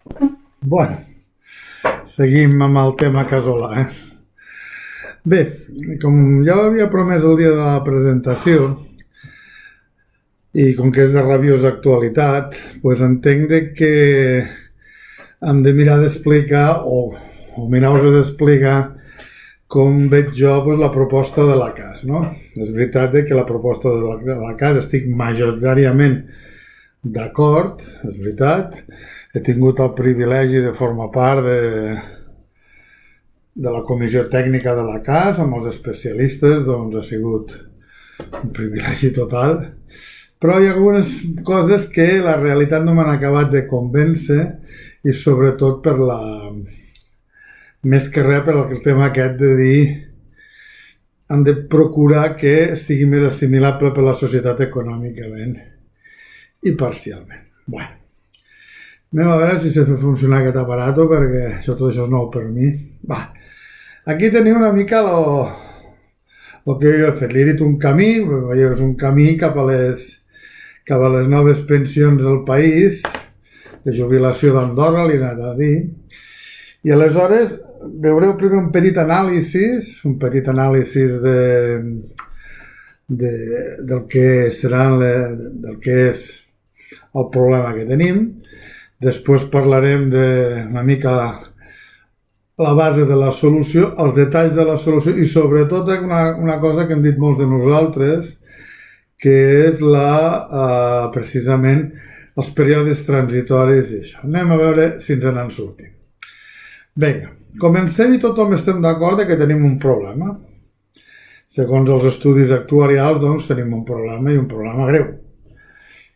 Bueno, seguim amb el tema casolà. Bé, com ja ho havia promès el dia de la presentació, i com que és de rabiosa actualitat, doncs entenc que hem de mirar d'explicar, o mirar-vos d'explicar com veig jo la proposta de la CAS, no? És veritat que la proposta de la CAS estic majoritàriament d'acord, és veritat. He tingut el privilegi de formar part de la comissió tècnica de la CAS amb els especialistes, doncs ha sigut un privilegi total. Però hi ha algunes coses que la realitat no m'han acabat de convèncer i sobretot per més que res per el tema aquest de dir hem de procurar que sigui més assimilable per la societat econòmicament i parcialment. Bueno, anem a veure si se fa funcionar aquest aparato perquè tot això és nou per mi. Va, aquí teniu una mica el que jo he fet. Li he dit un camí, veieu, és un camí cap a les noves pensions del país, de jubilació d'Andorra, li he anat a dir. I aleshores veureu primer un petit anàlisi del que és el problema que tenim. Després parlarem d'una mica la base de la solució, els detalls de la solució i sobretot una cosa que hem dit molts de nosaltres, que és precisament els períodes transitoris i això. Anem a veure si ens n'en sortim. Vinga, comencem i tothom estem d'acord que tenim un problema. Segons els estudis actuarials, doncs tenim un problema i un problema greu.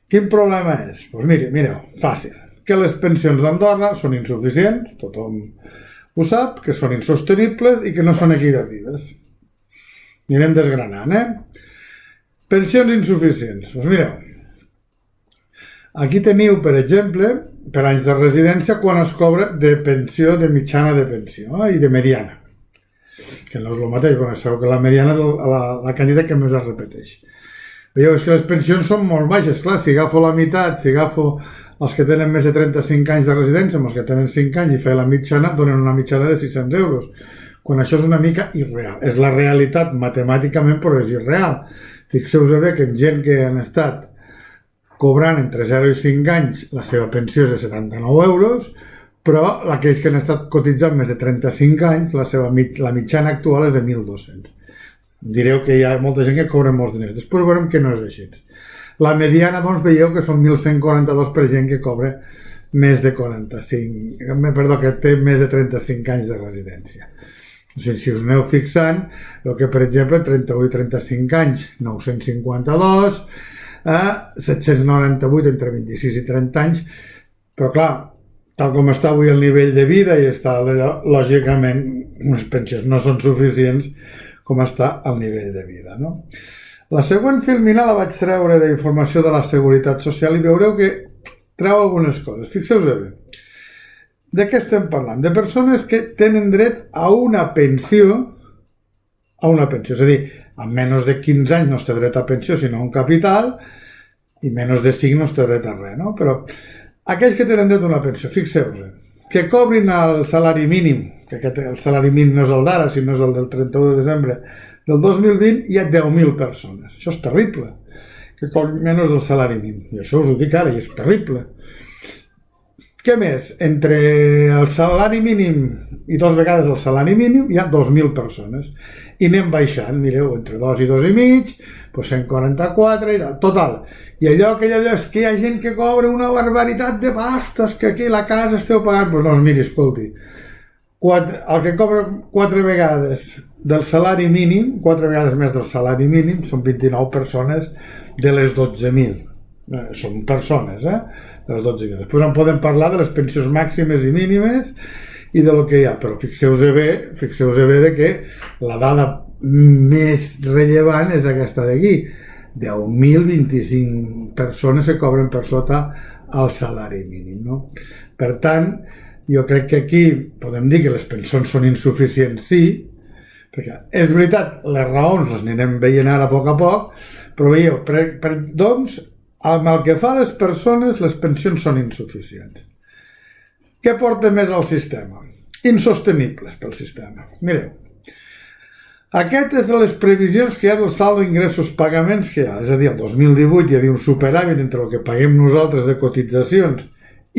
Quin problema és? Doncs mireu, fàcil. Que les pensions d'Andorra són insuficients, tothom ho sap, que són insostenibles i que no són equitatives. Anirem desgranant, Pensions insuficients. Doncs mireu, aquí teniu, per exemple, per anys de residència, quan es cobra de pensió, de mitjana de pensió i de mediana. Que no és el mateix, bueno, sabeu que la mediana és la quantitat que més es repeteix. Veieu, és que les pensions són molt baixes, clar, si agafo la meitat, si agafo els que tenen més de 35 anys de residència amb els que tenen 5 anys i fer la mitjana, donen una mitjana de 600 euros, quan això és una mica irreal. És la realitat matemàticament, però és irreal. Fixeu-vos bé que gent que han estat cobrant entre 0 i 5 anys la seva pensió és de 79 euros, però aquells que han estat cotitzant més de 35 anys, la mitjana actual és de 1.200. Direu que hi ha molta gent que cobra molts diners. Després veurem que no és així. La mediana, doncs, veieu que són 1.142 per gent que cobra més de 45, que té més de 35 anys de residència. O sigui, si us aneu fixant, veu que, per exemple, 31 i 35 anys, 952, 798 entre 26 i 30 anys, però clar, tal com està avui el nivell de vida i està, lògicament, les pensions no són suficients com està el nivell de vida, no? La següent filmina la vaig treure d'informació de la Seguretat Social i veureu que treu algunes coses. Fixeu-vos bé. De què estem parlant? De persones que tenen dret a una pensió, és a dir, amb menys de 15 anys no es té dret a pensió, sinó a un capital, i menys de 5 no es té dret a res, no? Però aquells que tenen dret a una pensió, fixeu-vos, que cobrin el salari mínim, que el salari mínim no és el d'ara, sinó és el del 31 de desembre del 2020, hi ha 10.000 persones. Això és terrible, que cobrin menys del salari mínim. I això us ho dic ara, i és terrible. Què més? Entre el salari mínim i 2 vegades el salari mínim hi ha 2.000 persones. I anem baixant, mireu, entre 2 i 2,5, doncs 144 i tal. Total. I allò que és que hi ha gent que cobra una barbaritat de pastes, que aquí a la casa esteu pagant. Doncs no, miri, escolti, el que cobra 4 vegades del salari mínim, 4 vegades més del salari mínim, són 29 persones de les 12.000. Són persones, de les 12.000. Després en podem parlar de les pensions màximes i mínimes i de lo que hi ha, però fixeu-vos bé de que la dada més rellevant és aquesta d'aquí, 10.025 persones que cobren per sota el salari mínim, no? Per tant, jo crec que aquí podem dir que les pensions són insuficients, sí, perquè és veritat, les raons les anirem veient ara a poc, però veieu, doncs, amb el que fa a les persones, les pensions són insuficients. Què porta més al sistema? Insostenibles pel sistema. Mireu, aquestes són les previsions que hi ha del saldo d'ingressos pagaments que hi ha. És a dir, el 2018 hi havia un superàvit entre el que paguem nosaltres de cotitzacions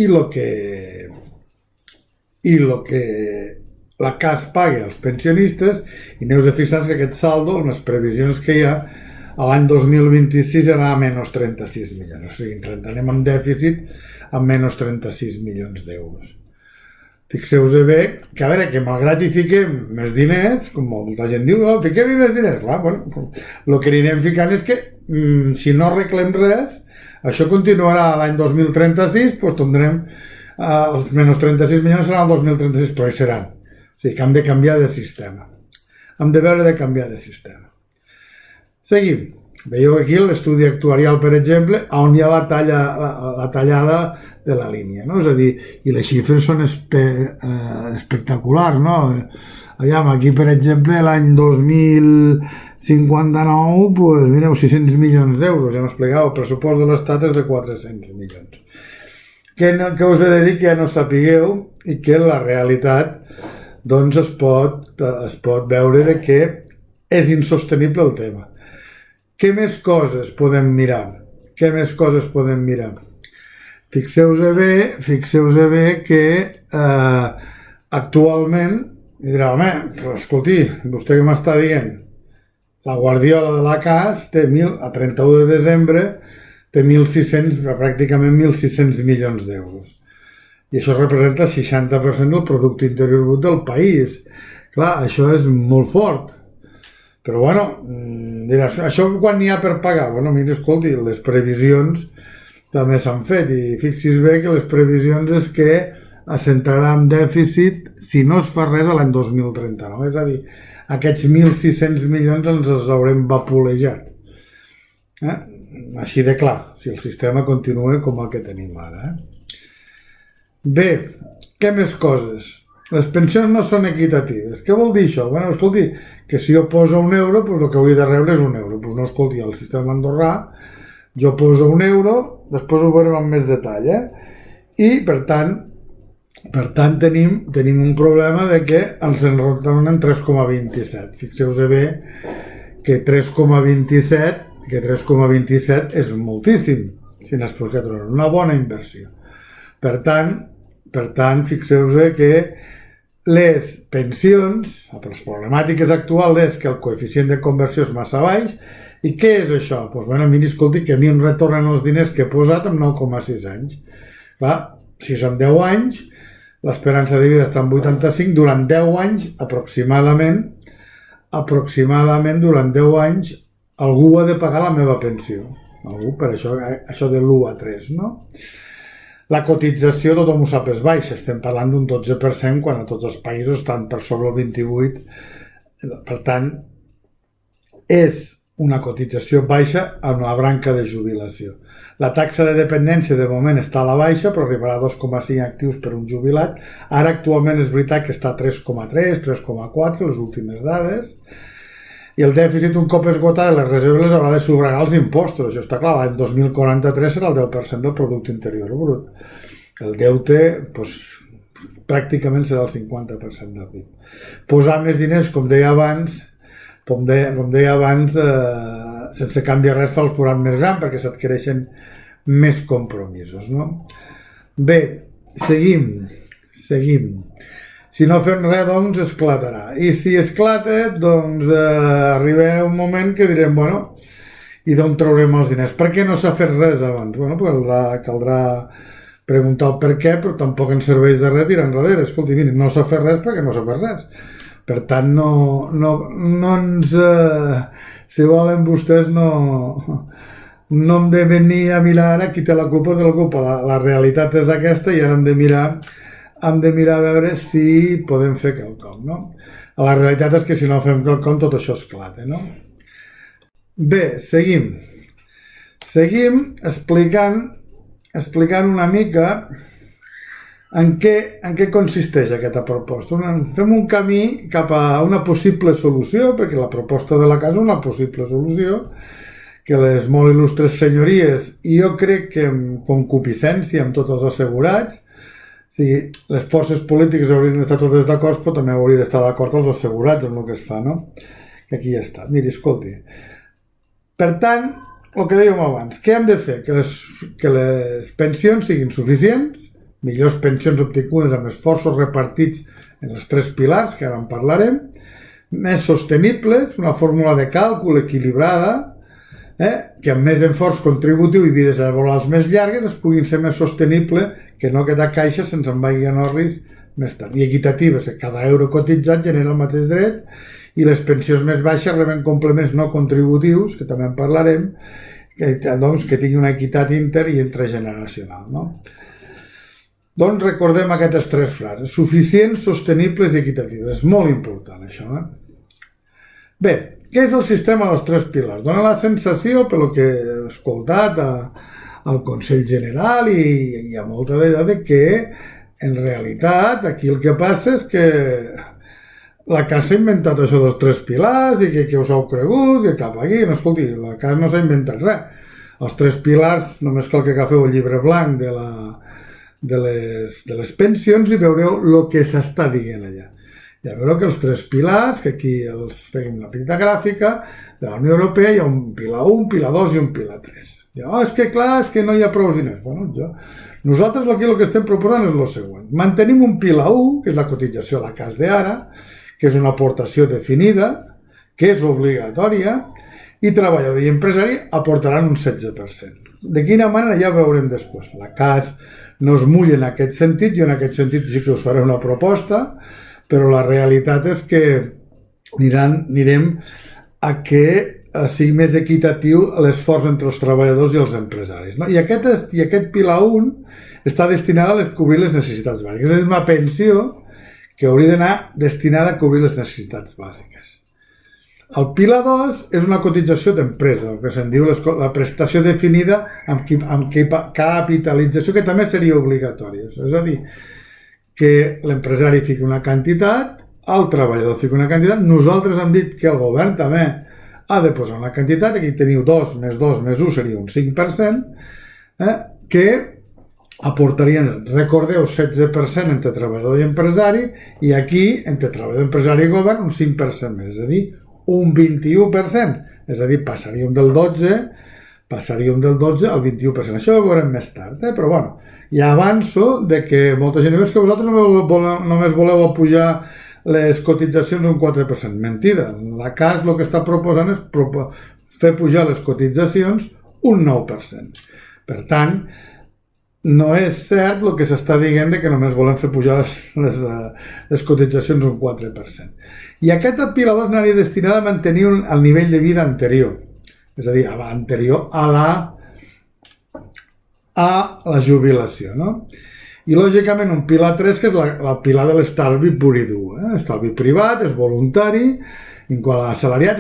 i el que la CAS paga als pensionistes, i aneu a fixar que aquest saldo, amb les previsions que hi ha, l'any 2026 era a menys 36 milions. O sigui, anem amb dèficit amb menys 36 milions d'euros. Fixeu-vos bé que, a veure, que malgrat hi fiquem més diners, com molta gent diu, oh, fiquem-hi més diners. Clar, bueno, el que anirem ficant és que si no arreglem res, això continuarà l'any 2036, doncs tindrem els menys 36 milions seran el 2036, però hi seran. O sigui que hem de canviar de sistema. Hem de veure de canviar de sistema. Seguim. Veieu aquí l'estudi actuarial, per exemple, on hi ha la tallada de la línia, no? És a dir, i les xifres són espectaculars, no? Aquí, per exemple, l'any 2059, doncs, mireu, 600 milions d'euros, ja m'explicava, el pressupost de l'Estat és de 400 milions. Que us he de dir que ja no sapigueu i que la realitat doncs es pot veure de que és insostenible el tema. Què més coses podem mirar? Fixeu-vos bé que actualment, dirà, home, però escolti, vostè què m'està dient? La Guardiola de la CAS té a 31 de desembre té pràcticament 1.600 milions d'euros. I això representa el 60% del producte interior brut del país. Clar, això és molt fort. Però, bueno, diràs, això quan n'hi ha per pagar? Bueno, mira, escolti, les previsions també s'han fet i fixis bé que les previsions és que s'entrarà en dèficit si no es fa res a l'any 2039. És a dir, aquests 1.600 milions ens els haurem vapolejat. Així de clar, si el sistema continua com el que tenim ara. Bé, què més coses? Les pensions no són equitatives. Què vol dir això? Bueno, escolti, que si jo poso €1, doncs el que hauria de rebre és €1. Doncs no, escolti, al sistema andorrà, jo poso €1, després ho veurem amb més detall, I, per tant, tenim un problema de que ens en retornen 3,27. Fixeu-vos bé que 3,27 és moltíssim, si n'has posat una bona inversió. Per tant, fixeu-vos que les pensions, les problemàtiques actuals és que el coeficient de conversió és massa baix. I què és això? Doncs, bueno, miri, escolti, que a mi em retornen els diners que he posat en 9,6 anys. Clar, si són 10 anys, l'esperança de vida està en 85, durant 10 anys, aproximadament, durant 10 anys, algú ha de pagar la meva pensió. Algú, per això de l'1 a 3, no? La cotització, tothom ho sap, és baixa. Estem parlant d'un 12% quan a tots els països estan per sobre el 28%. Per tant, és una cotització baixa en la branca de jubilació. La taxa de dependència de moment està a la baixa, però arribarà a 2,5 actius per un jubilat. Ara actualment és veritat que està a 3,3, 3,4, les últimes dades. I el dèficit, un cop esgotades les reserves, haurà de subragar els impostos. Això està clar, l'any 2043 serà el 10% del producte interior brut. El deute, pràcticament serà el 50% del PIB. Posar més diners, com deia abans, sense canviar res fa el forat més gran, perquè s'adquireixen més compromisos, no? Bé, seguim. Si no fem res, doncs esclatarà. I si esclata, doncs arriba un moment que direm, bueno, i d'on traurem els diners? Per què no s'ha fet res abans? Bueno, caldrà preguntar el per què, però tampoc ens serveix de res tirar enrere. Escolti, miri, no s'ha fet res perquè no s'ha fet res. Per tant, no ens... Si volen vostès, no hem de venir a mirar ara qui té la culpa o té la culpa. La realitat és aquesta i ara hem de mirar a veure si podem fer quelcom, no? La realitat és que si no fem quelcom tot això esclata, no? Bé, seguim explicant una mica en què consisteix aquesta proposta. Fem un camí cap a una possible solució, perquè la proposta de la casa és una possible solució, que les molt il·lustres senyories, i jo crec que amb concupiscència amb tots els assegurats, sigui, les forces polítiques haurien d'estar totes d'acord, però també haurien d'estar d'acord els assegurats amb el que es fa, no? Que aquí ja està. Miri, escolti. Per tant, el que dèiem abans, què hem de fer? Que les pensions siguin suficients, millors pensions obtingudes amb esforços repartits en els 3 pilars, que ara en parlarem, més sostenibles, una fórmula de càlcul equilibrada, que amb més esforç contributiu i vides laborals més llargues es puguin ser més sostenible que no quedar caixa sense en vagi a Norris més tard. I equitatives, que cada euro cotitzat genera el mateix dret i les pensions més baixes reben complements no contributius, que també en parlarem, que tingui una equitat inter i intergeneracional. No? Doncs recordem aquestes 3 frases. Suficients, sostenibles i equitatives. És molt important això. Bé, què és el sistema dels 3 pilars? Dóna la sensació, pel que he escoltat al Consell General i a molta d'ella, que en realitat aquí el que passa és que la CAS s'ha inventat això dels 3 pilars i que us heu cregut, que cap aquí. No, escolti, la CAS no s'ha inventat res. Els 3 pilars, només cal que agafeu el llibre blanc de les pensions i veureu el que s'està dient allà. Ja veureu que els 3 pilars, que aquí els fem la petita gràfica, de la Unió Europea hi ha un pilar 1, un pilar 2 i un pilar 3. És que clar, és que no hi ha prou diners. Nosaltres aquí el que estem proposant és el següent. Mantenim un pilar 1, que és la cotització a la CAS d'ara, que és una aportació definida, que és obligatòria, i treballador i empresari aportaran un 16%. De quina manera ja veurem després. La CAS no es mulla en aquest sentit, jo en aquest sentit sí que us faré una proposta, però la realitat és que anirem a que sigui més equitatiu l'esforç entre els treballadors i els empresaris. No? I aquest pilar 1 està destinat a cobrir les necessitats bàsiques. És una pensió que hauria d'anar destinada a cobrir les necessitats bàsiques. El pilar 2 és una cotització d'empresa, el que se'n diu la prestació definida amb capitalització, que també seria obligatòria. És a dir, que l'empresari fiqui una quantitat, el treballador fiqui una quantitat, nosaltres hem dit que el govern també ha de posar una quantitat, aquí teniu 2 més 2 més 1 seria un 5%, que aportarien, recordeu, 16% entre treballador i empresari, i aquí, entre treballador, empresari i govern, un 5% més, és a dir, un 21%, és a dir, passaríem del 12 al 21%. Això ho veurem més tard, però bueno, ja avanço de que molta gent diu que vosaltres només voleu apujar les cotitzacions un 4%. Mentida. La CAS el que està proposant és fer pujar les cotitzacions un 9%. Per tant, no és cert el que s'està dient que només volem fer pujar les cotitzacions un 4%. I aquest pilar 2 anaria destinat a mantenir el nivell de vida anterior, és a dir, anterior a la jubilació, no? I lògicament un pilar 3, que és el pilar de l'estalvi pur i dur. Estalvi privat, és voluntari, en quant a l'assalariat,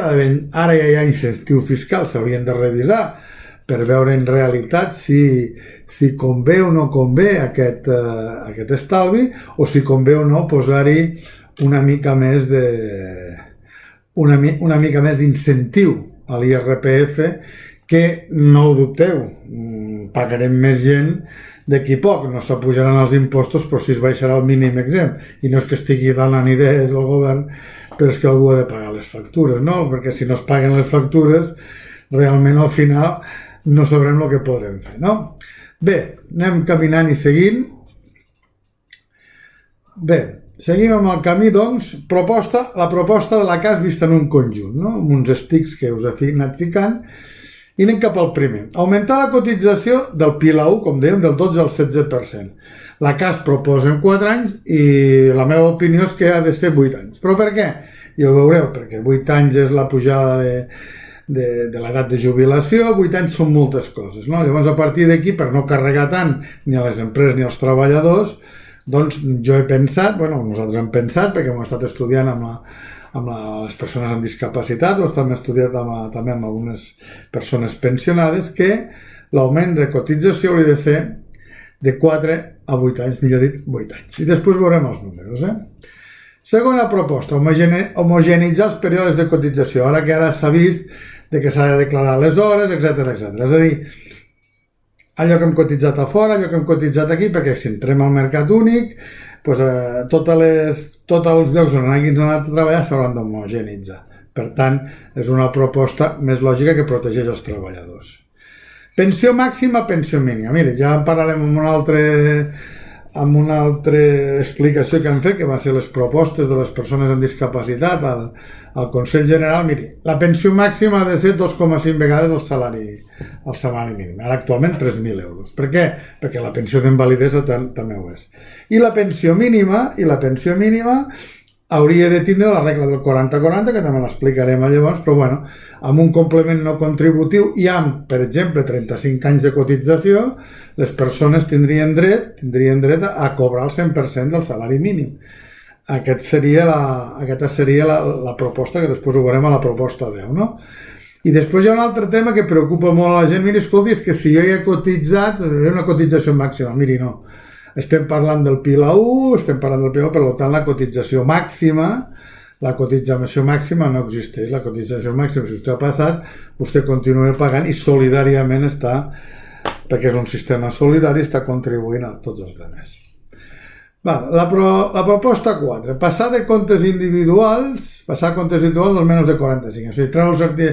ara ja hi ha incentiu fiscal, s'haurien de revisar per veure en realitat si convé o no convé aquest estalvi, o si convé o no posar-hi una mica més d'incentiu a l'IRPF, que no ho dubteu, pagarem més gent d'aquí poc, no s'apujaran els impostos, però sí es baixarà el mínim exempt. I no és que estigui donant idees al govern, però és que algú ha de pagar les factures, no? Perquè si no es paguen les factures, realment al final no sabrem el que podrem fer, no? Bé, anem caminant i seguint. Bé, seguim amb el camí, doncs, la proposta de la CAS vista en un conjunt, no? Amb uns estics que us he anat ficant, i anem cap al primer. Augmentar la cotització del pilar 1, com dèiem, del 12 al 16%. La CAS proposa en 4 anys i la meva opinió és que ha de ser 8 anys. Però per què? Ja ho veureu, perquè 8 anys és la pujada de l'edat de jubilació, 8 anys són moltes coses, no? Llavors, a partir d'aquí, per no carregar tant ni a les empreses ni als treballadors, doncs jo he pensat, nosaltres hem pensat, perquè hem estat estudiant amb les persones amb discapacitat, o estem estudiant també amb algunes persones pensionades, que l'augment de cotització hauria de ser de 4 a 8 anys, millor dit, 8 anys. I després veurem els números. Segona proposta, homogeneïtzar els períodes de cotització, ara s'ha vist que s'ha de declarar les hores, etc. És a dir, allò que hem cotitzat a fora, allò que hem cotitzat aquí, perquè si entrem al mercat únic, tots els llocs on hagin anat a treballar s'hauran d'homogenitzar. Per tant, és una proposta més lògica que protegeix els treballadors. Pensió màxima, pensió mínima. Mira, ja en parlarem amb una altra explicació que han fet, que van ser les propostes de les persones amb discapacitat al Consell General. Miri, la pensió màxima ha de ser 2,5 vegades el salari mínim. Ara actualment 3.000 euros. Per què? Perquè la pensió d'invalidesa també ho és. I la pensió mínima hauria de tindre la regla del 40-40, que també l'explicarem llavors, però bueno, amb un complement no contributiu i amb, per exemple, 35 anys de cotització, les persones tindrien dret a cobrar el 100% del salari mínim. Aquesta seria la proposta, que després ho veurem a la proposta 10, no? I després hi ha un altre tema que preocupa molt a la gent. Miri, escolti, és que si jo hi he cotitzat, és una cotització màxima. Miri, no. Estem parlant del PILA 1, per tant la cotització màxima no existeix. La cotització màxima, si vostè ha passat, vostè continua pagant i solidàriament està, perquè és un sistema solidari, està contribuint a tots els altres. La proposta 4, passar de comptes individuals als menys de 45. O sigui,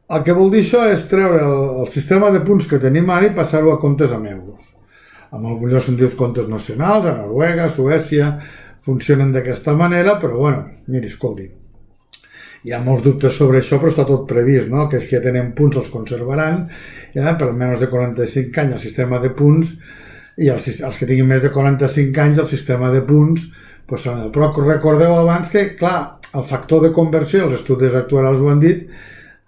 el que vol dir això és treure el sistema de punts que tenim ara i passar-ho a comptes en euros. En alguns llocs són dits comptes nacionals, a Noruega, a Suècia, funcionen d'aquesta manera, però bueno, miri, escolti, hi ha molts dubtes sobre això, però està tot previst, no? Que els que tenen punts els conservaran, per menys de 45 anys el sistema de punts, i els que tinguin més de 45 anys el sistema de punts, però recordeu abans que, clar, el factor de conversió, els estudis actuals ho han dit,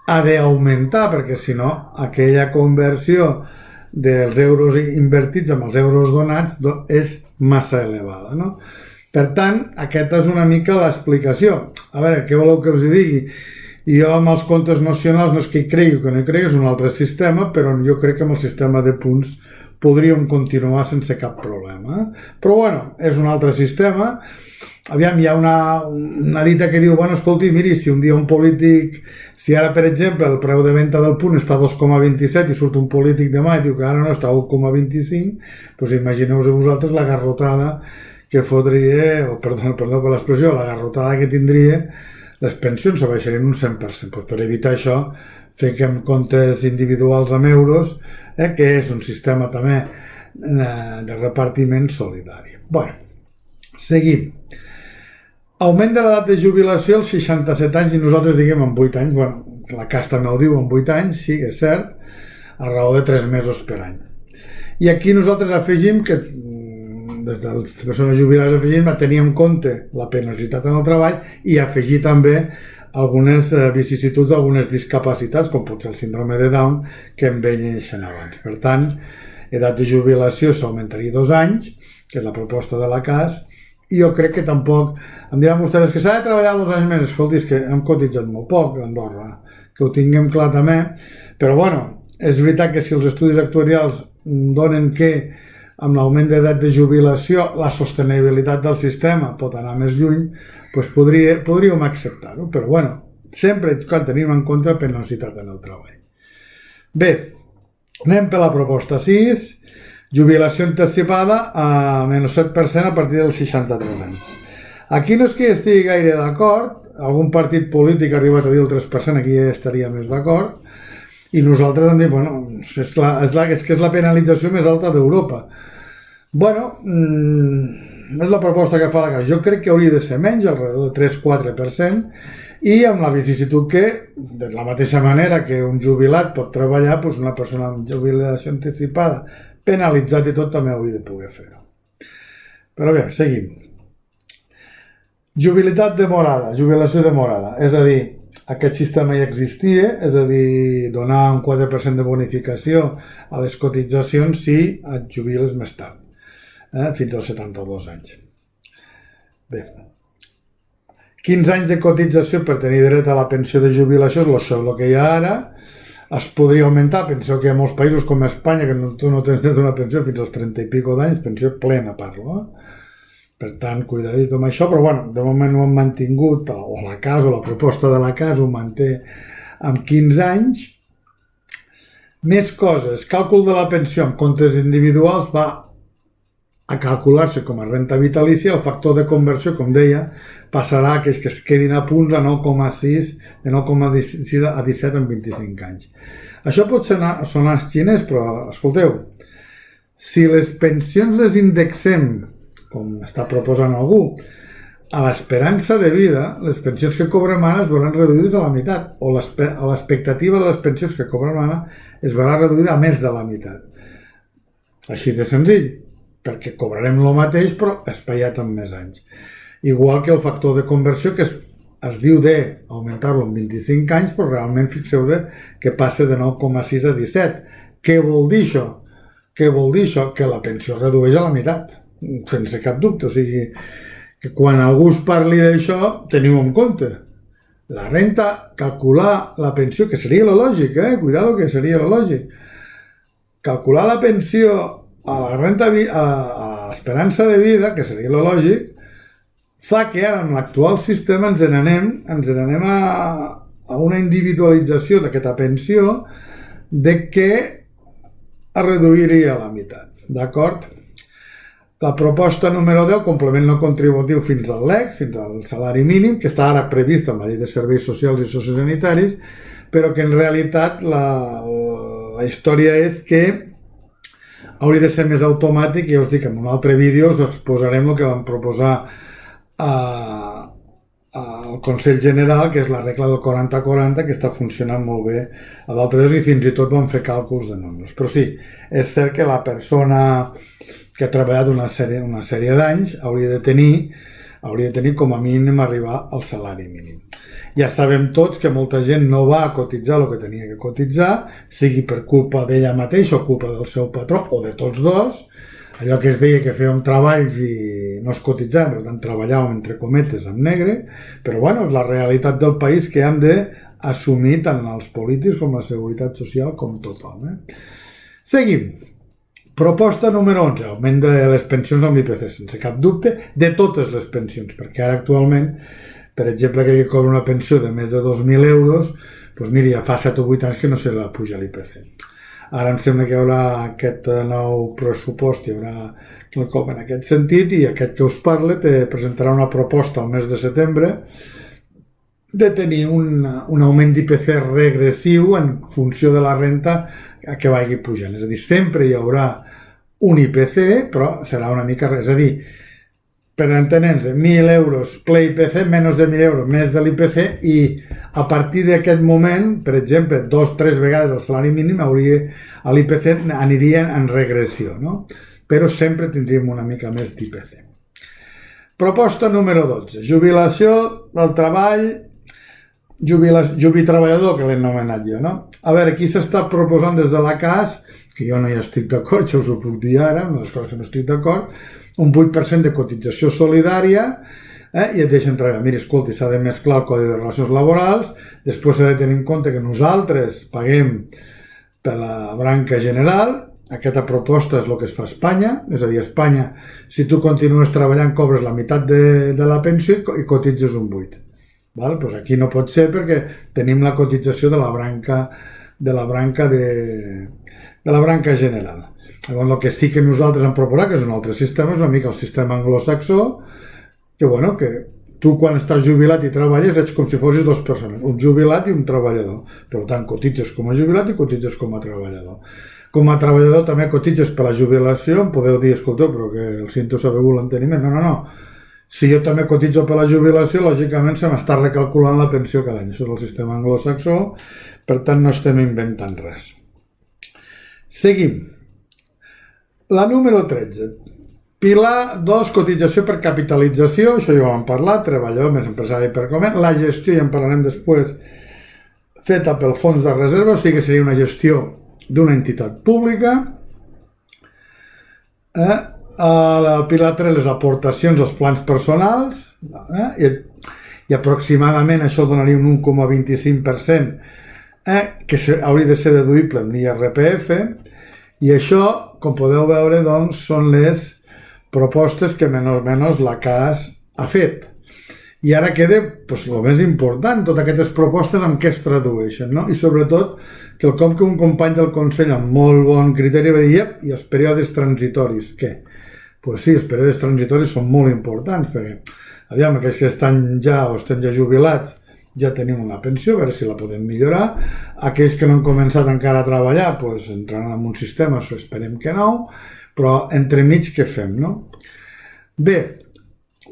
ha d'augmentar, perquè si no, aquella conversió dels euros invertits amb els euros donats és massa elevada, no? Per tant, aquesta és una mica l'explicació. A veure, què voleu que us digui? Jo amb els comptes nacionals no és que hi cregui o que no hi cregui, és un altre sistema, però jo crec que amb el sistema de punts podríem continuar sense cap problema. Però bueno, és un altre sistema. Aviam, hi ha una dita que diu, bueno, escolti, miri, si un dia un polític, si ara, per exemple, el preu de venda del punt està a 2,27 i surt un polític demà i diu que ara no està a 1,25, doncs imagineu-vos vosaltres la garrotada que fotria, perdó per l'expressió, la garrotada que tindria, les pensions se baixarien un 100%. Doncs per evitar això, fiquem comptes individuals amb euros, que és un sistema també de repartiment solidari. Bueno, seguim. Augment de l'edat de jubilació als 67 anys i nosaltres diguem en 8 anys, bueno, la CAS també ho diu en 8 anys, sí, és cert, a raó de 3 mesos per any. I aquí nosaltres afegim que, des de les persones jubilades afegim, a tenir en compte la penositat en el treball i afegir també algunes vicissituds d'algunes discapacitats, com pot ser el síndrome de Down, que envelleixen abans. Per tant, edat de jubilació s'augmentaria 2 anys, que és la proposta de la CAS, i jo crec que tampoc, em diran vostès que s'ha de treballar 2 anys més. Escolti, és que hem cotitzat molt poc a Andorra, que ho tinguem clar també, però bueno, és veritat que si els estudis actuarials donen que amb l'augment d'edat de jubilació la sostenibilitat del sistema pot anar més lluny, doncs podríem acceptar-ho, però bueno, sempre quan tenim en compte penositat en el treball. Bé, anem per la proposta 6, jubilació anticipada a menys 7% a partir dels 63 anys. Aquí no és que estigui gaire d'acord, algun partit polític ha arribat a dir el 3%, aquí ja estaria més d'acord, i nosaltres hem dit, bueno, és que és la penalització més alta d'Europa. Bueno, és la proposta que fa la CAS. Jo crec que hauria de ser menys, alrededor de 3-4%, i amb la vicisitud que, de la mateixa manera que un jubilat pot treballar, doncs una persona amb jubilació anticipada penalitzat i tot també hauria de poder fer-ho. Però bé, seguim. Jubilació demorada, és a dir, aquest sistema ja existia, és a dir, donar un 4% de bonificació a les cotitzacions si et jubiles més tard, fins als 72 anys. Bé, 15 anys de cotització per tenir dret a la pensió de jubilació és el que hi ha ara. Es podria augmentar, penseu que hi ha molts països com Espanya que tu no tens dret a una pensió fins als 30 i pico d'anys, pensió plena parlo, per tant, cuidadit amb això, però bueno, de moment ho han mantingut, o la CAS o la proposta de la CAS ho manté amb 15 anys, Més coses. Càlcul de la pensió en comptes individuals va a calcular-se com a renta vitalícia. El factor de conversió, com deia, passarà a aquells que es quedin a punts a 9,6, de 9,6 a 17 en 25 anys. Això pot sonar xinès, però escolteu, si les pensions les indexem, com està proposant algú, a l'esperança de vida, les pensions que cobrem ara es veuran reduïdes a la meitat, o l'expectativa de les pensions que cobrem ara es veurà reduïda a més de la meitat. Així de senzill, perquè cobrarem el mateix però espaiat en més anys. Igual que el factor de conversió, que es diu d'augmentar-lo en 25 anys, però realment fixeu-vos que passa de 9,6 a 17. Què vol dir això? Què vol dir això? Que la pensió es redueix a la meitat, sense cap dubte. O sigui, que quan algú us parli d'això, teniu en compte. La renta, calcular la pensió, que seria lo lògic, cuidado que seria lo lògic. Calcular la pensió a la renta, a l'esperança de vida, que seria lo lògic, fa que ara en l'actual sistema ens n'anem a una individualització d'aquesta pensió de que es reduiria a la meitat, d'acord? La proposta número 10, complement no contributiu fins al LEC, fins al salari mínim, que està ara previst en la llei de serveis socials i sociosanitaris, però que en realitat la història és que hauria de ser més automàtic, i ja us dic, en un altre vídeo us exposarem el que vam proposar al Consell General, que és la regla del 40-40, que està funcionant molt bé a d'altres, i fins i tot vam fer càlculs de números. Però sí, és cert que la persona que ha treballat una sèrie d'anys hauria de tenir com a mínim arribar al salari mínim. Ja sabem tots que molta gent no va a cotitzar el que tenia que cotitzar, sigui per culpa d'ella mateixa o culpa del seu patró o de tots dos. Allò que es deia que fèiem treballs i no es cotitzàvem, per tant treballàvem entre cometes en negre, però bueno, és la realitat del país que hem d'assumir tant els polítics com la seguretat social com tothom. Seguim. Proposta número 11, augment de les pensions amb l'IPC, sense cap dubte, de totes les pensions, perquè ara actualment, per exemple, aquell que cobra una pensió de més de 2.000 euros, doncs mira, ja fa 7 o 8 anys que no se la puja l'IPC. Ara em sembla que hi haurà aquest nou pressupost, hi haurà quelcom en aquest sentit, i aquest que us parla presentarà una proposta al mes de setembre de tenir un augment d'IPC regressiu en funció de la renta que vagi pujant. És a dir, sempre hi haurà un IPC, però serà una mica res. És a dir, per entenents, 1.000 euros ple IPC, menys de 1.000 euros més de l'IPC, i a partir d'aquest moment, per exemple, 2 o 3 vegades el salari mínim l'IPC aniria en regressió, no? Però sempre tindríem una mica més d'IPC. Proposta número 12, jubilació del treball, jubitreballador, que l'he anomenat jo, no? A veure, aquí s'està proposant des de la CAS, que jo no hi estic d'acord, això us ho puc dir ara, una de les coses que no estic d'acord, un 8% de cotització solidària, i et deixen treballar. Mira, escolti, s'ha de mesclar el Codi de Relacions Laborals, després s'ha de tenir en compte que nosaltres paguem per la branca general. Aquesta proposta és el que es fa a Espanya, és a dir, a Espanya, si tu continues treballant, cobres la meitat de la pensió i cotitzes un 8%. Pues aquí no pot ser perquè tenim la cotització de la branca general. Llavors, el que sí que nosaltres hem proposat, que és un altre sistema, és una mica el sistema anglosaxó, que tu quan estàs jubilat i treballes ets com si fossis dues persones, un jubilat i un treballador. Per tant, cotitzes com a jubilat i cotitzes com a treballador. Com a treballador també cotitzes per la jubilació, em podeu dir, escolteu, però que el cinto s'ha begut l'enteniment. No. Si jo també cotitzo per la jubilació, lògicament se m'està recalculant la pensió cada any. Això és el sistema anglosaxó, per tant no estem inventant res. Seguim. La número 13. Pilar 2, cotització per capitalització, això ja ho vam parlar, treballador més empresari per comer. La gestió, ja en parlarem després, feta pel fons de reserva, o sigui que seria una gestió d'una entitat pública. El pilar 3, les aportacions als plans personals, i aproximadament això donaria un 1,25%, que hauria de ser deduïble en l'IRPF, i això, com podeu veure, doncs, són les propostes que menys la CAS ha fet. I ara queda el més important, totes aquestes propostes amb què es tradueixen, no? I sobretot, que el cop que un company del Consell amb molt bon criteri va dir, i els períodes transitoris, què? Doncs sí, els períodes transitoris són molt importants, perquè, aviam, aquells que estan ja o estan ja jubilats, ja tenim una pensió, a veure si la podem millorar. Aquells que no han començat encara a treballar, doncs entraran en un sistema, esperem que no, però entremig què fem, no? Bé,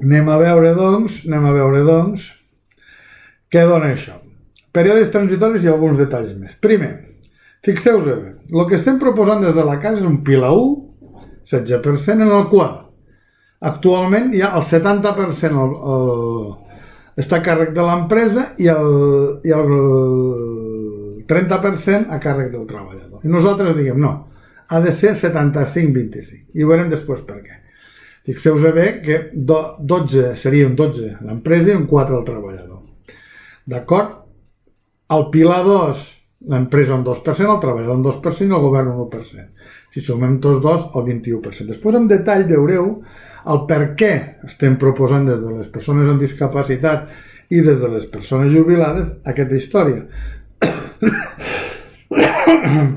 anem a veure, doncs, què dona això. Períodes transitoris i alguns detalls més. Primer, fixeu-vos bé, el que estem proposant des de la casa és un pilar 1, 16%, en el qual actualment hi ha el 70% està a càrrec de l'empresa i el 30% a càrrec del treballador. I nosaltres diguem, no, ha de ser 75-25. I ho veurem després per què. Fixeu-vos bé que 12 seria un 12 l'empresa i un 4 el treballador. D'acord? El pilar 2, l'empresa un 2%, el treballador un 2% i el govern un 1%. Si sumem tots dos, el 21%. Després, en detall, veureu el per què estem proposant des de les persones amb discapacitat i des de les persones jubilades aquesta història.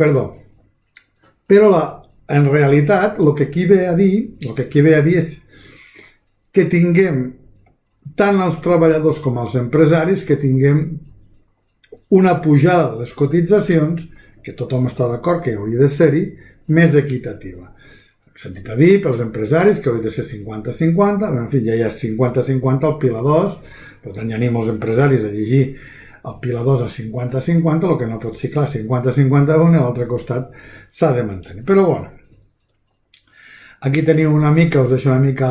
Perdó. Però en realitat el que aquí ve a dir és que tinguem tant els treballadors com els empresaris que tinguem una pujada de les cotitzacions, que tothom està d'acord que hauria de ser-hi, més equitativa. Sentit a dir, pels empresaris, que hauria de ser 50-50, en fi, ja hi ha 50-50 al pilar 2, per tant ja anim els empresaris a llegir el pilar 2 a 50-50, el que no pot ser clar, 50-51 i a l'altre costat s'ha de mantenir. Però bueno, aquí teniu una mica, us deixo una mica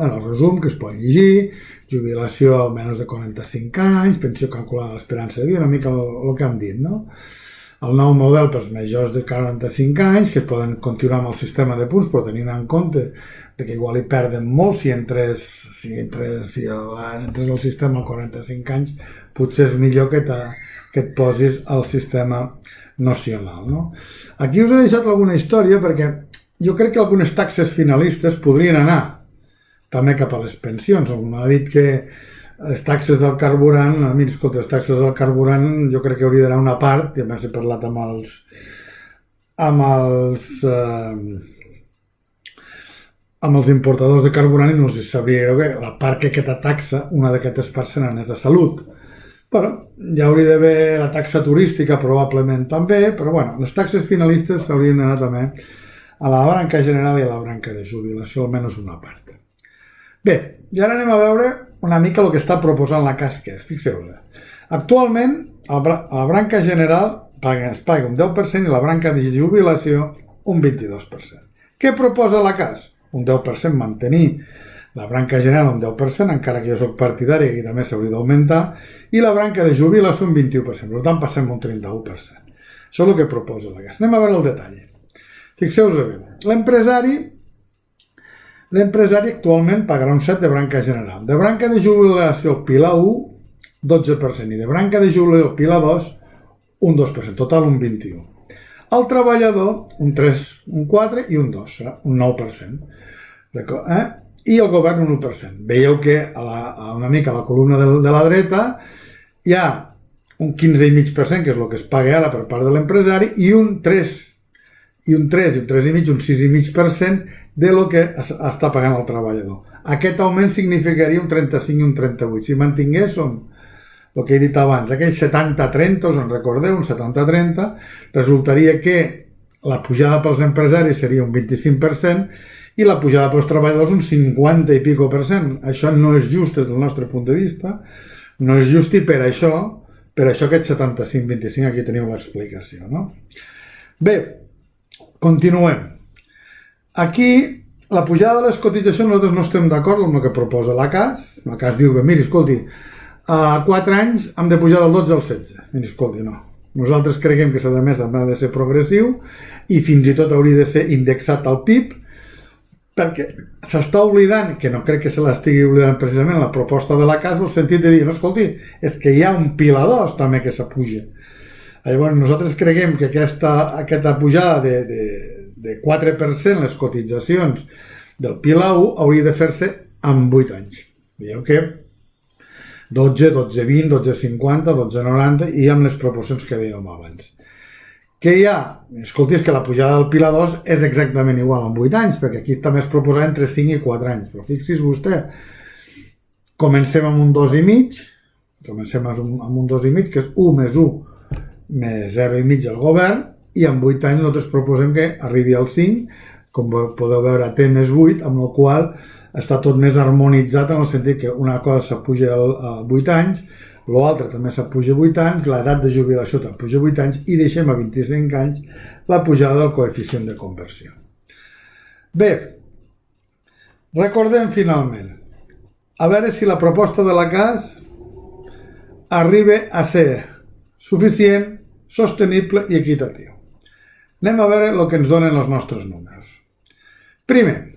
el resum que es pot llegir, jubilació a menys de 45 anys, pensió calculada a l'esperança de vida, una mica el que hem dit, no? El nou model pels majors de 45 anys, que es poden continuar amb el sistema de punts, però tenint en compte que igual hi perden molt si entres al sistema a 45 anys, potser és millor que et posis al sistema nacional, no? Aquí us he deixat alguna història perquè jo crec que algunes taxes finalistes podrien anar també cap a les pensions. Algú m'ha dit que les taxes del carburant, mira, escolta, les taxes del carburant jo crec que hauria d'anar una part, i a més he parlat amb els importadors de carburant i no els sabria greu que la part que aquesta taxa, una d'aquestes parts se n'anés a salut. Però hi hauria d'haver la taxa turística probablement també, però bueno, les taxes finalistes s'haurien d'anar també a la branca general i a la branca de jubilació, almenys una part. Bé, i ara anem a veure una mica el que està proposant la CAS, que és, fixeu-vos. Actualment, a la branca general es paga un 10% i la branca de jubilació un 22%. Què proposa la CAS? Un 10% mantenir la branca general un 10%, encara que jo soc partidari i també s'hauria d'augmentar, i la branca de jubilació un 21%. Per tant, passem un 31%. Això és el que proposa la CAS. Anem a veure el detall. Fixeu-vos bé. L'empresari actualment pagarà un 7% de branca general. De branca de jubilació pilar 1, 12%. I de branca de jubilació pilar 2, un 2%. Total, un 21%. El treballador, un 3, un 4 i un 2, serà un 9%. I el govern un 1%. Veieu que una mica a la columna de la dreta hi ha un 15,5%, que és el que es paga ara per part de l'empresari, i un 3, i un 3,5, un 6,5% de lo que està pagant el treballador. Aquest augment significaria un 35 i un 38. Si mantinguéssim el que he dit abans, aquell 70-30, us en recordeu, un 70-30, resultaria que la pujada pels empresaris seria un 25% i la pujada pels treballadors un 50 i pico %. Això no és just des del nostre punt de vista, no és just i per això aquest 75-25, aquí teniu l'explicació, no? Bé, continuem. Aquí, la pujada de les cotitzacions, nosaltres no estem d'acord amb el que proposa la CAS. La CAS diu que, miri, escolti, a 4 anys hem de pujar del 12 al 16. Miri, escolti, no. Nosaltres creiem que a més ha de ser progressiu i fins i tot hauria de ser indexat al PIB, perquè s'està oblidant, que no crec que se l'estigui oblidant precisament la proposta de la CAS, el sentit de dir, no, escolti, és que hi ha un pilar 2 també que s'apuja. Llavors, nosaltres creiem que aquesta pujada de 4% les cotitzacions del pilar 1 hauria de fer-se en 8 anys. Veieu que 12, 12,20, 12,50, 12,90 i amb les proporcions que dèiem abans. Què hi ha? Escolti, és que la pujada del Pilar 2 és exactament igual amb 8 anys, perquè aquí també es proposa entre 5 i 4 anys, però fixi's vostè, comencem amb un 2,5, comencem amb un 2,5, que és 1 més 1 més 0,5 el govern, i amb 8 anys nosaltres proposem que arribi al 5, com podeu veure té més 8, amb la qual està tot més harmonitzat en el sentit que una cosa s'apuja a 8 anys, l'altre també s'apuja a 8 anys, l'edat de jubilació t'apuja a 8 anys i deixem a 25 anys la pujada del coeficient de conversió. Bé, recordem finalment, a veure si la proposta de la CAS arriba a ser suficient, sostenible i equitatiu. Anem a veure el que ens donen els nostres números. Primer,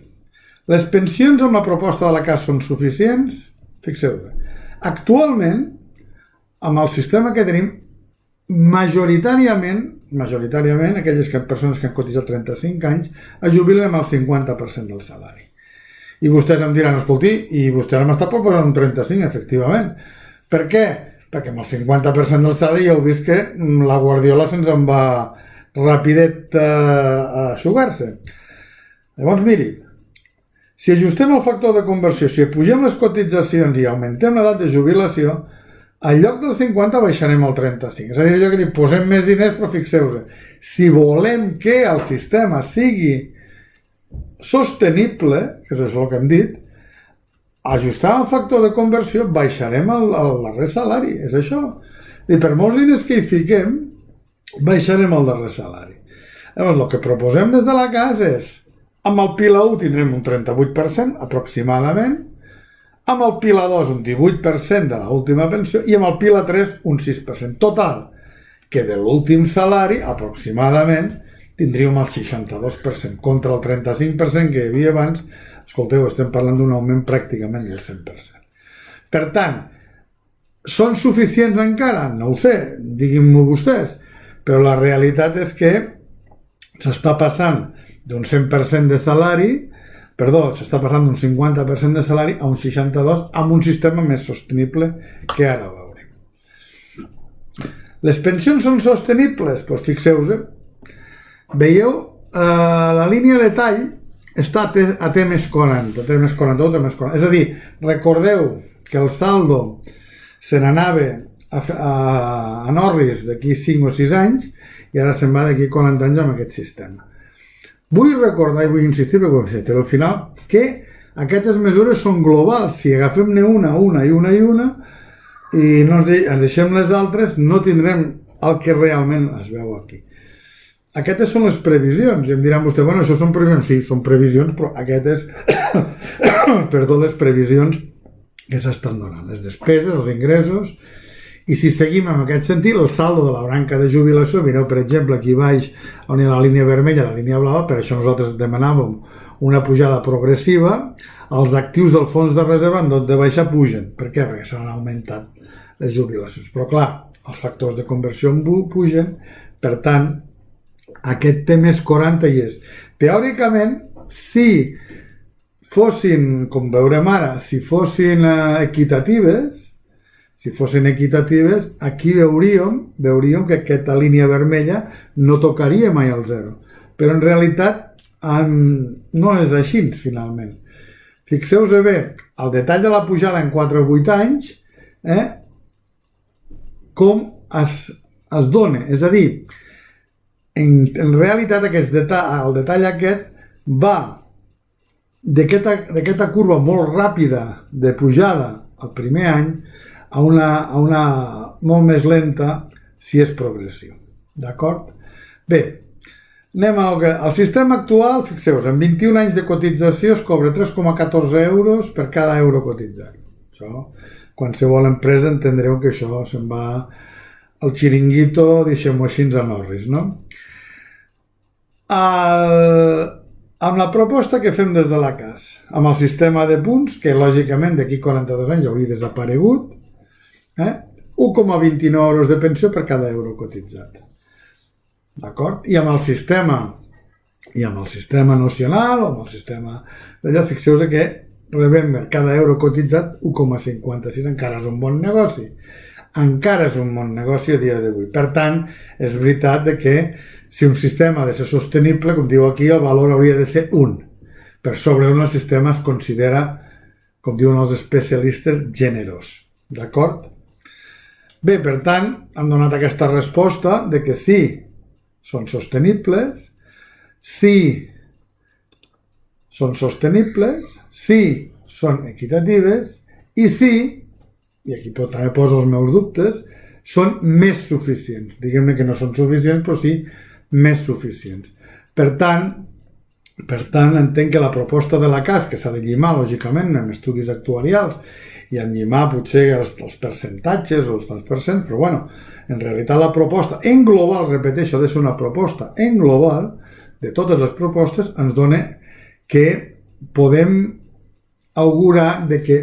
les pensions amb la proposta de la CAS són suficients? Fixeu-vos. Actualment, amb el sistema que tenim, majoritàriament, aquelles persones que han cotitzat 35 anys, es jubilen amb el 50% del salari. I vostès em diran, escolti, i vostè ara m'està proposant un 35, efectivament. Per què? Perquè amb el 50% del salari ja heu vist que la guardiola se'ns en va rapidet a eixugar-se. Llavors, miri, si ajustem el factor de conversió, si pugem les cotitzacions i augmentem l'edat de jubilació, al lloc del 50 baixarem al 35. És a dir, allò que dic, posem més diners, però fixeu-vos, si volem que el sistema sigui sostenible, que és això que hem dit, ajustant el factor de conversió baixarem el darrer salari, és això. I per molts diners que hi fiquem, baixarem el darrer salari. Llavors, el que proposem des de la CAS és, amb el Pilar 1 tindrem un 38%, aproximadament, amb el Pilar 2 un 18% de l'última pensió i amb el Pilar 3 un 6%. Total, que de l'últim salari, aproximadament, tindríem el 62%, contra el 35% que hi havia abans. Escolteu, estem parlant d'un augment pràcticament del 100%. Per tant, són suficients encara? No ho sé, diguin-m'ho vostès, però la realitat és que s'està passant d'un 100% de salari, s'està passant d'un 50% de salari a un 62% amb un sistema més sostenible que ara veurem. Les pensions són sostenibles? Doncs fixeu-vos, veieu, la línia de tall està a T més 40, T més 40, T més 40. És a dir, recordeu que el saldo se n'anava a Norris d'aquí 5 o 6 anys i ara se'n va d'aquí 40 anys amb aquest sistema. Vull recordar i vull insistir, perquè al final, que aquestes mesures són globals. Si agafem-ne una i ens deixem les altres, no tindrem el que realment es veu aquí. Aquestes són les previsions. I em diran vostè, bueno, això són previsions. Sí, són previsions, però aquestes, les previsions que s'estan donant. Les despeses, els ingressos. I si seguim en aquest sentit, el saldo de la branca de jubilació, mireu, per exemple, aquí baix, on hi ha la línia vermella, la línia blava, per això nosaltres demanàvem una pujada progressiva, els actius del fons de reserva en de baixa pugen. Per què? Perquè s'han augmentat les jubilacions. Però clar, els factors de conversió pugen, per tant, aquest T més 40 hi és. Teòricament, si fossin, com veurem ara, si fossin equitatives, aquí veuríem que aquesta línia vermella no tocaria mai el 0. Però en realitat no és així, finalment. Fixeu-vos bé, el detall de la pujada en 4 o 8 anys, com es dona. És a dir, en realitat el detall aquest va d'aquesta curva molt ràpida de pujada al primer any a una molt més lenta si és progressiu. D'acord? Bé, anem al sistema actual. Fixeu-vos, en 21 anys de cotització es cobra 3,14 euros per cada euro cotitzat. Això, qualsevol empresa entendreu que això se'n va al xiringuito, deixem-ho així, a Norris, no? Amb la proposta que fem des de la CAS, amb el sistema de punts, que lògicament d'aquí 42 anys hauria desaparegut, 1,29 euros de pensió per cada euro cotitzat. D'acord? I amb el sistema nacional, o amb el sistema d'allò, fixeu-vos que rebem per cada euro cotitzat 1,56. Encara és un bon negoci. Encara és un bon negoci a dia d'avui. Per tant, és veritat que si un sistema ha de ser sostenible, com diu aquí, el valor hauria de ser 1. Per sobre un el sistema es considera, com diuen els especialistes, generós. D'acord? Bé, per tant, hem donat aquesta resposta de que sí, són sostenibles, sí, són sostenibles, sí, són equitatives i sí, i aquí també poso els meus dubtes, són més suficients. Diguem-ne que no són suficients, però sí més suficients. Per tant, entenc que la proposta de la CAS, que s'ha de llimar, lògicament, en estudis actuarials, i en llimar potser els percentatges o els tants percents, però bueno, en realitat la proposta, en global, repeteixo, ha de ser una proposta en global, de totes les propostes, ens dona que podem augurar de que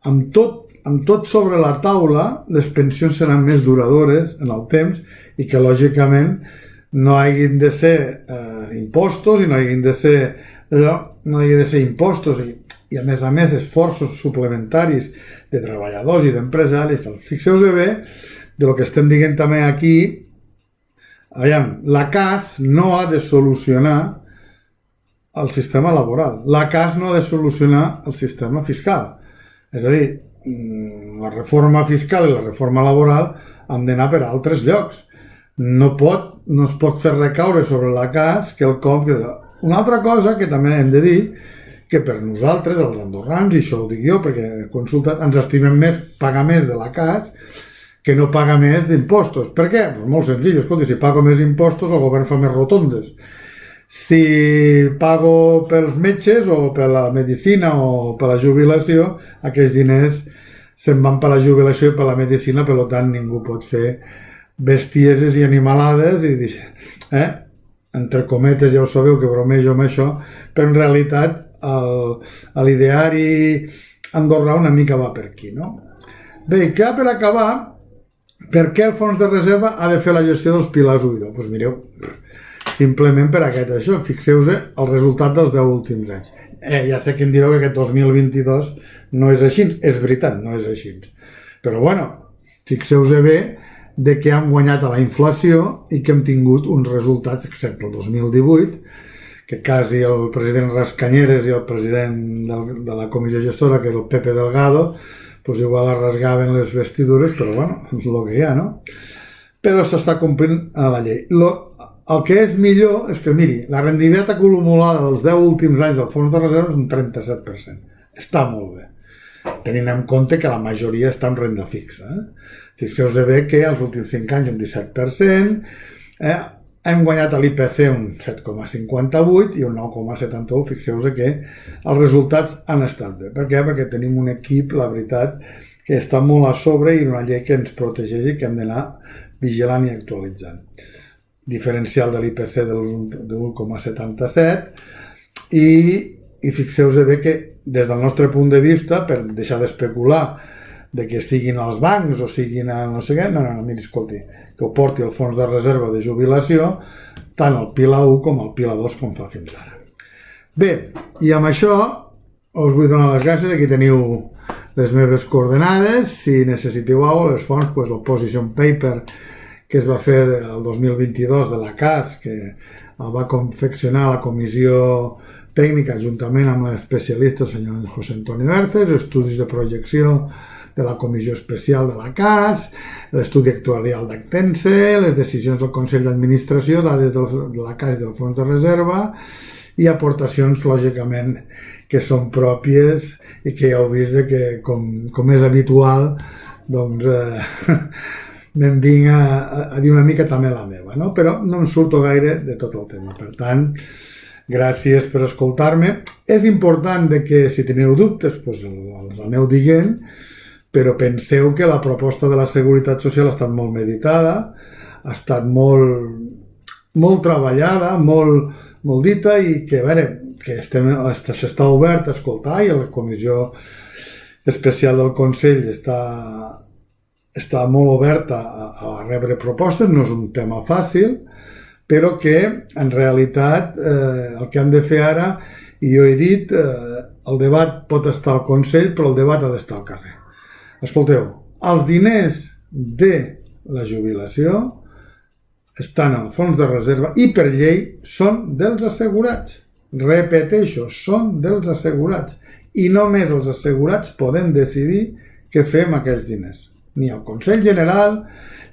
amb tot sobre la taula les pensions seran més duradores en el temps i que lògicament no hagin de ser impostos i no hagin de ser no hagi de ser impostos i a més esforços suplementaris de treballadors i d'empresaris. Fixeu-vos bé de lo que estem dient també aquí. Aviam, la CAS no ha de solucionar el sistema laboral. La CAS no ha de solucionar el sistema fiscal. És a dir, la reforma fiscal i la reforma laboral han d'anar per a altres llocs. No es pot fer recaure sobre la CAS quelcom que... Una altra cosa que també hem de dir, que per nosaltres, els andorrans, i això ho dic jo perquè he consultat, ens estimem més pagar més de la CAS que no paga més d'impostos. Per què? Pues molt senzill, escolta, si pago més impostos el govern fa més rotondes. Si pago pels metges o per la medicina o per la jubilació, aquests diners se'n van per la jubilació i per la medicina, per tant ningú pot fer bestieses i animalades i dir, entre cometes ja ho sabeu que bromejo amb això, però en realitat l'ideari andorrà una mica va per aquí, no? Bé, que per acabar, per què el fons de reserva ha de fer la gestió dels pilars 1 i 2? Doncs mireu, simplement per això. Fixeu-vos el resultat dels 10 últims anys. Ja sé que em direu que aquest 2022 no és així. És veritat, no és així. Però bueno, fixeu-vos bé de que hem guanyat a la inflació i que hem tingut uns resultats, excepte el 2018, que quasi el president Rascanyeres i el president de la comissió gestora, que era el Pepe Delgado, doncs igual es rasgaven les vestidures, però bueno, és el que hi ha, no? Però s'està complint a la llei. El que és millor és que, miri, la rendibilitat acumulada dels 10 últims anys del fons de reserva és un 37%. Està molt bé, tenint en compte que la majoria està en renda fixa. Fixeu-vos bé que els últims 5 anys un 17%, hem guanyat a l'IPC un 7,58 i un 9,71. Fixeu-vos que els resultats han estat bé. Per què? Perquè tenim un equip, la veritat, que està molt a sobre i una llei que ens protegeix i que hem d'anar vigilant i actualitzant. Diferencial de l'IPC de 1,77 i fixeu-vos bé que des del nostre punt de vista, per deixar d'especular de que siguin els bancs o siguin no sé què, no, miri, escolti, que ho porti el fons de reserva de jubilació, tant el pilar 1 com el pilar 2 com fa fins ara. Bé, i amb això us vull donar les gràcies. Aquí teniu les meves coordenades. Si necessiteu alguna cosa, les fonts, doncs el position paper que es va fer el 2022 de la CAS, que el va confeccionar la comissió tècnica juntament amb l'especialista el senyor José Antonio Berces, estudis de projecció de la comissió especial de la CAS, l'estudi actuarial d'Actense, les decisions del Consell d'Administració, dades de la CAS i del Fons de Reserva i aportacions, lògicament, que són pròpies i que ja heu vist que, com és habitual, doncs me'n vinc a dir una mica també la meva, no? Però no em surto gaire de tot el tema. Per tant, gràcies per escoltar-me. És important que si teniu dubtes els aneu dient, però penseu que la proposta de la Seguretat Social ha estat molt meditada, ha estat molt treballada, molt dita i que, a veure, que s'està obert a escoltar i la comissió especial del Consell està molt oberta a rebre propostes. No és un tema fàcil, però que en realitat el que hem de fer ara I jo he dit, el debat pot estar al Consell, però el debat ha d'estar al carrer. Escolteu, els diners de la jubilació estan al fons de reserva i per llei són dels assegurats. Repeteixo, són dels assegurats. I només els assegurats podem decidir què fem amb aquells diners. Ni el Consell General,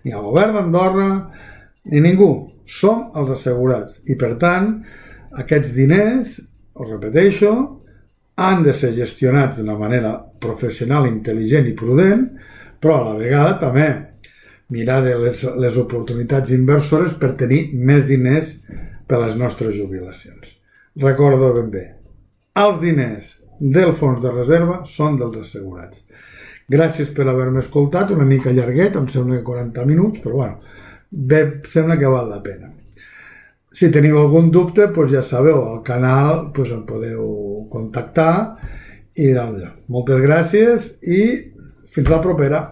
ni el Govern d'Andorra, ni ningú. Som els assegurats. I per tant, aquests diners, ho repeteixo, han de ser gestionats d'una manera professional, intel·ligent i prudent, però a la vegada també mirar de les oportunitats inversores per tenir més diners per a les nostres jubilacions. Recordo ben bé, els diners del fons de reserva són dels assegurats. Gràcies per haver-me escoltat, una mica llarguet, em sembla que 40 minuts, però bueno, bé, sembla que val la pena. Si teniu algun dubte, doncs ja sabeu, al canal doncs em podeu contactar i doncs, moltes gràcies i fins la propera.